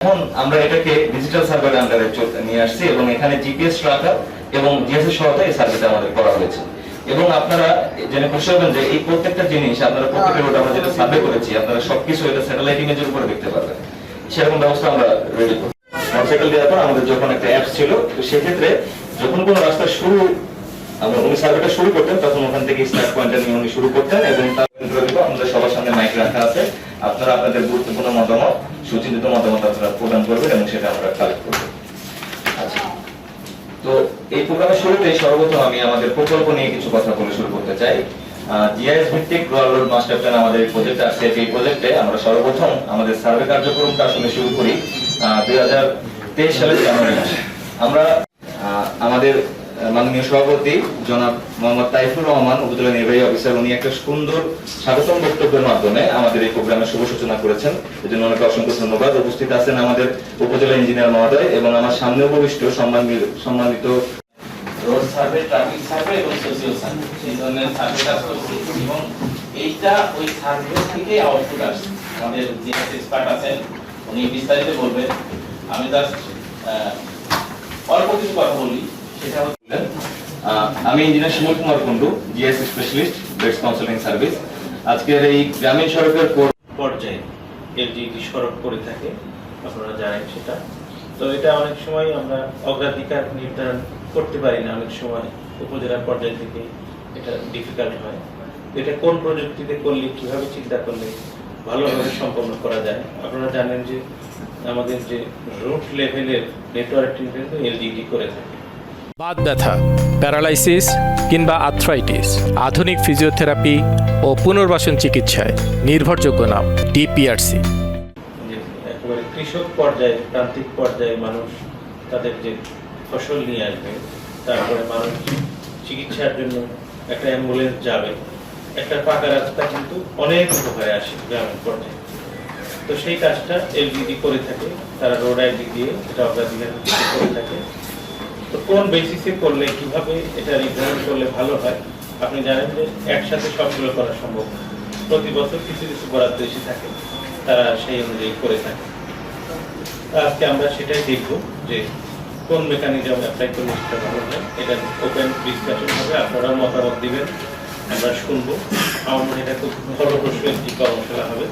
এখন আমরা এটাকে ডিজিটাল সার্ভের আন্ডারে নিয়ে আসছি এবং এখানে জিপিএস ট্র্যাকার এবং জিএসএস সহায়তায় এই সার্ভেটা আমাদের করা হয়েছে। এবং আপনারা জেনে খুশি হবেন যে এই প্রত্যেকটা জিনিস আপনারা প্রত্যেকটা রোড আমরা যেটা সার্ভে করেছি আপনারা সবকিছু এটা স্যাটেলাইট ইমেজের উপরে দেখতে পারবেন। সেরকম ব্যবস্থা আমরা রেডি করি। মোটরসাইকেল দেওয়ার পর আমাদের যখন একটা অ্যাপস ছিল, তো সেক্ষেত্রে যখন কোনো রাস্তা শুরু উনি সার্ভেটা শুরু করতেন তখন ওখান থেকে স্টার্ট পয়েন্টটা নিয়ে উনি শুরু করতেন এবং আমাদের সবার সামনে মাইক রাখা আছে। আপনারা আপনাদের গুরুত্বপূর্ণ মতামত, সুচিন্তিত মতামত আপনারা প্রদান করবেন এবং সেটা আমরা কালেক্ট করব। আচ্ছা, তো এই প্রোগ্রামের শুরুতে সর্বপ্রথম আমি আমাদের প্রকল্প নিয়ে কিছু কথা বলে শুরু করতে চাই। জিআইএস ভিত্তিক রুরাল রোড মাস্টার প্ল্যান আমাদের প্রজেক্ট আছে। এই প্রজেক্টে আমরা সর্বপ্রথম আমাদের সার্ভে কার্যক্রমটা আসলে শুরু করি 2023 সালের জানুয়ারি মাসে। আমরা আমাদের মাননীয় সভাপতি জনাব মোহাম্মদ তাইফুর রহমান, উপজেলা নির্বাহী অফিসার, উনি একটা সুন্দর স্বাগতম বক্তব্যের মাধ্যমে আমাদের এই প্রোগ্রামের শুভ সূচনা করেছেন। এজন্য ওনাকে অসংখ্য ধন্যবাদ। উপস্থিত আছেন আমাদের উপজেলা ইঞ্জিনিয়ার মহোদয় এবং আমার সামনে উপবিষ্ট সম্মানিত রোড সার্ভে, ট্রাফিক সার্ভে এবং সোশিয়াল সার্ভে, এই ধরনের সার্ভে কাজ করছি এবং এইটা ওই সার্ভে থেকে আউটপুট আসছে। আমাদের যে এক্সপার্ট আছেন উনি বিস্তারিত বলবেন। আমি জাস্ট অল্প কিছু কথা বলি। সেটা হচ্ছে আমি engineer Shimul Kumar Kundu, GS specialist, BEDS counselling service. আজকের এই গ্রামীণ সড়কের পর্যায়ে এলজিডি সড়ক করে থাকে, আপনারা জানেন সেটা। তো এটা অনেক সময় আমরা অগ্রাধিকার নির্ধারণ করতে পারি না, অনেক সময় উপজেলা পর্যায় থেকে এটা ডিফিকাল্ট হয়। এটা কোন প্রযুক্তিতে করলে, কিভাবে চিন্তা করলে ভালোভাবে সম্পন্ন করা যায়। আপনারা জানেন যে আমাদের যে রুট লেভেলের নেটওয়ার্কটি কিন্তু এলজিডি করে থাকে। বাত ব্যথা, প্যারালাইসিস কিংবা আর্থ্রাইটিস, আধুনিক ফিজিওথেরাপি ও পুনর্বাসন চিকিৎসায় নির্ভরযোগ্য নাম ডিপিআরসি। একেবারে কৃষক পর্যায়ে, প্রান্তিক পর্যায়ে মানুষ তাদের যে ফসল নিয়ে আসবে, তারপরে মানুষ চিকিৎসার জন্য একটা অ্যাম্বুলেন্স যাবে, একটা পাকা রাস্তা কিন্তু অনেক উপকারে আসে গ্রামের পর্যায়ে। তো সেই কাজটা এলজিডি করে থাকে, তারা রোড আইডি দিয়ে এটা অগ্রাধিকার করে থাকে। তো কোন বেসিসে করলে, কিভাবে এটা নির্ধারণ করলে ভালো হয়, আপনি জানেন যে একসাথে সবগুলো করা সম্ভব না। প্রতি বছর কিছু কিছু বরাদ্দ এসে থাকে, তারা সেই অনুযায়ী করে থাকে। আজকে আমরা সেটাই দেখব যে কোন মেকানিজম অ্যাপ্লাই করলে সেটা ভালো হয়। এটা ওপেন ডিসকাশন হবে, আপনারা মতামত দিবেন, আমরা শুনবো। আমার মনে এটা খুব ফলপ্রসূ একটি কর্মশালা হবে।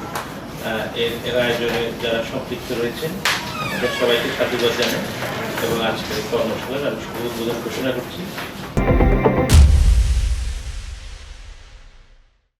এর আয়োজনে যারা সম্পৃক্ত রয়েছেন তাদের সবাইকে সাধুবাদ জানাই এবং আজকের কর্মশালার আমি শুভ উদ্বোধন ঘোষণা করছি।